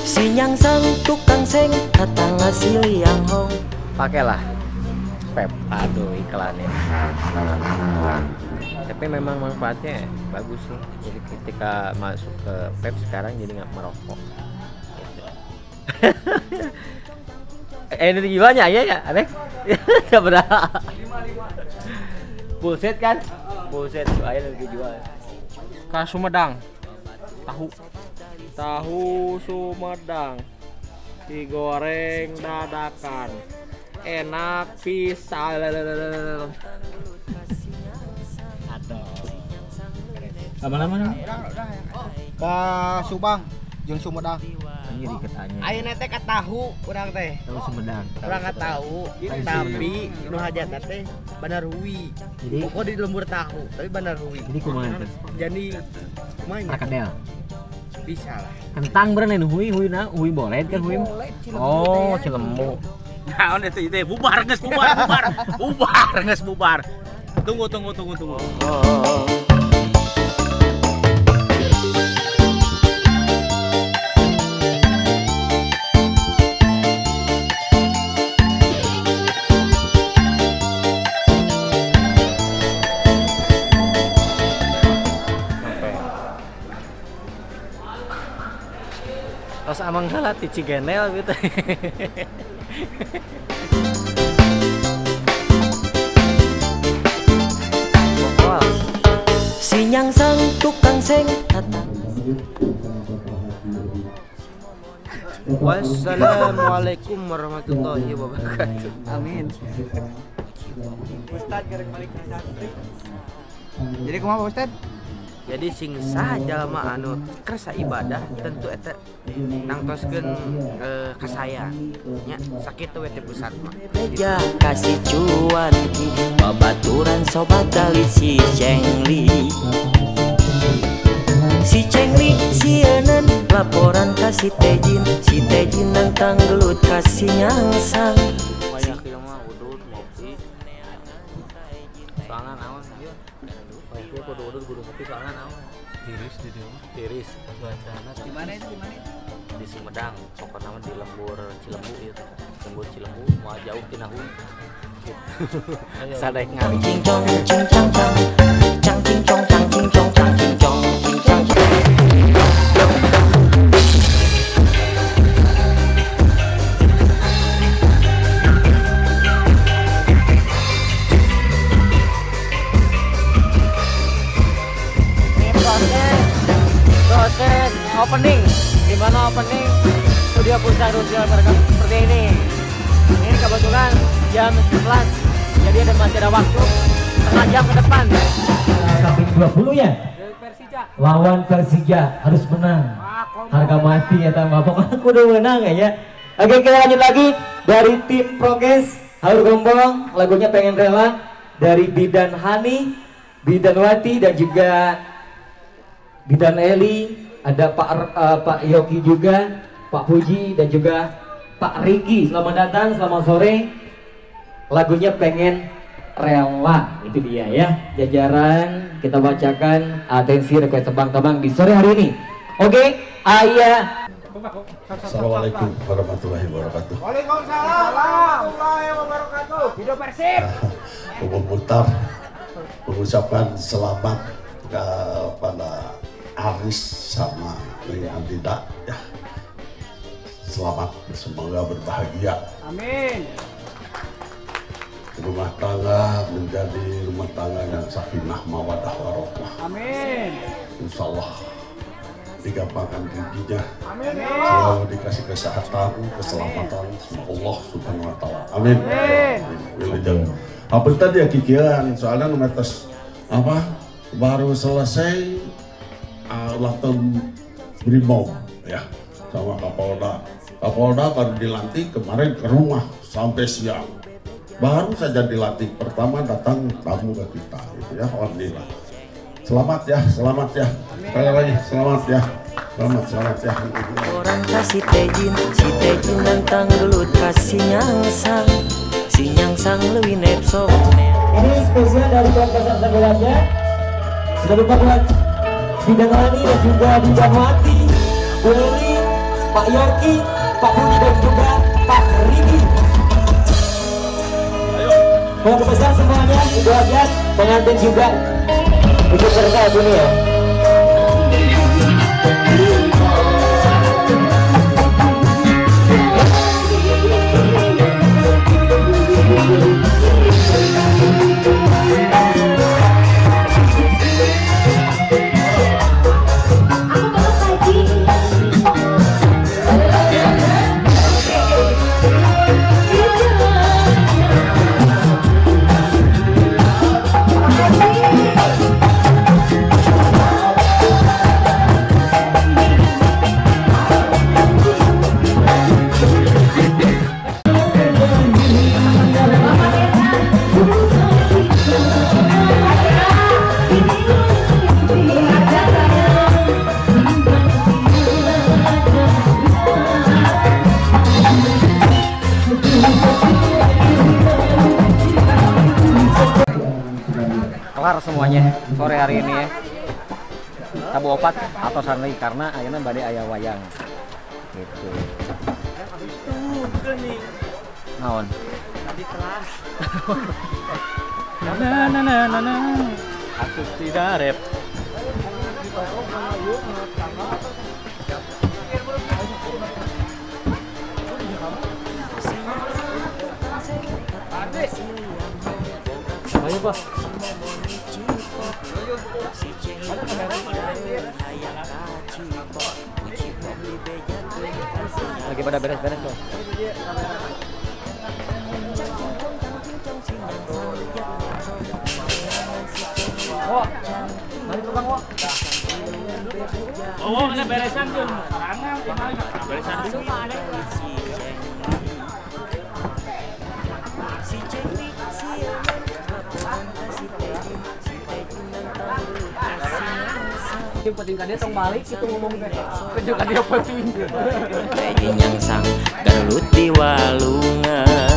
Sinyang sang tukang seng datang hasil yang hong. Pakailah Pep, aduh iklannya. Tapi memang manfaatnya bagus sih. Jadi ketika masuk ke Pep sekarang jadi nggak merokok. Energi banyak ya, Alex? Nggak berapa. Bullshit kan? Bullshit, ayo lagi jual. Khas Sumedang. Tahu Sumedang digoreng dadakan, enak pisan. Lama-lama Ka Subang jeung Sumedang. jadi ketanya. Ayeuna teh ka tahu urang teh. Tahu Sumedang. Urang ka tahu, tapi nu hajatna teh Bandar Huwi. Jadi Pokok di lembur tahu, tapi Bandar Huwi. jadi kumaha tuh? Jadi kumaha Perkedel. bisa lah. Kentang bener nih hui boleh kan hui. Oh, Cilembu. Naon itu bubar geus bubar. Tunggu. Tos amang heula ti Cigenel gitu. Sinyang sang tukang seng datang. Wassalamualaikum warahmatullahi wabarakatuh. Amin. Ustaz garek balik ka santri. Jadi kumaha Ustaz? Jadi sing sah jalma anu kersa ibadah tentu eta nangtoskeun kasaya nya sakitu we teh pusat mah. Meja kasih cuan babaturan sobat kali si Cengli. Si Cengli sieun laporan kasih Tejin, si Tejin nang tanggelut kasih nyangsang. Banyak kieu mah udud ngopi. Soalna naon ieu? Ieu kudu ngopi soalna naon? Tiris di dieu. Tiris. Bahasana Di mana itu? di Sumedang, pokoknya nama di lembur Cilembu itu. Lembur Cilembu mau jauh tina Hui. Sadek ngali. Cing cong cing cang cang, cang cing cong cang cing cong cang cing cong cing cang cong. Proses opening, gimana opening studio Pusat Rusia Berkam seperti ini. Ini kebetulan jam 11, jadi masih ada waktu setengah jam ke depan. Sampai 20 ya. Persija Lawan Persija harus menang. Harga mati ya tambah. Pokoknya kudu menang ya. Oke, kita lanjut lagi dari tim Prokes Haur Gombong, lagunya Pengen Rela dari Bidan Hani, Bidan Wati dan juga Bidan Eli, ada Pak Yogi juga, Pak Puji dan juga Pak Riki. Selamat datang, selamat sore. Lagunya Pengen Rela, itu dia ya. Jajaran kita bacakan atensi request tebang-tebang di sore hari ini. Oke, Ayah. Assalamualaikum warahmatullahi wabarakatuh. Waalaikumsalam warahmatullahi wabarakatuh. Hidup Persib. Umum Mutar mengucapkan selamat kepada Aris sama dengan Tidak ya. Selamat, semoga berbahagia. Amin. Rumah tangga menjadi rumah tangga yang sakinah mawadah warohmah. Amin. Insya Allah digampangkan rezekinya. Amin. Selalu dikasih kesehatan, keselamatan sama Allah Subhanahu Wa Taala. Amin. Amin. Apa tadi ya kikiran? Soalnya numetes apa? Baru selesai latihan Brimob ya sama Kapolda. Kapolda baru dilantik kemarin ke rumah sampai siang. Baru saja dilantik pertama datang tamu ke kita gitu ya, alhamdulillah. Selamat ya, selamat ya. Sekali lagi, selamat ya. Selamat ya. Orang kasih tejin, si tejin nantang gelut kasih nyangsang, si nyangsang leuwih nepsok. Ini spesial dari Pamekasan Sagulannya. Sudah lupa buat Bidangani dan juga Dijamati, Bu Lili, Pak Yorki, Pak Budi dan juga Pak Ridi. Keluarga besar semuanya, Ibu Hajat, pengantin juga ikut serta sini ya. Kelar semuanya sore hari ini ya. Tabu opat atau santai karena ayeuna bade aya wayang. Gitu. Naon? Tadi kelas. Na. Asup tidak rep. Ayo, Pak. Lagi pada beres-beres tuh. Wah, mari tukang wah. Oh, ini beresan tuh. Beresan tuh. Yang penting kan dia tong balik itu ngomong tunjukkan dia penting. Tejin nyangsang gelut di walungan.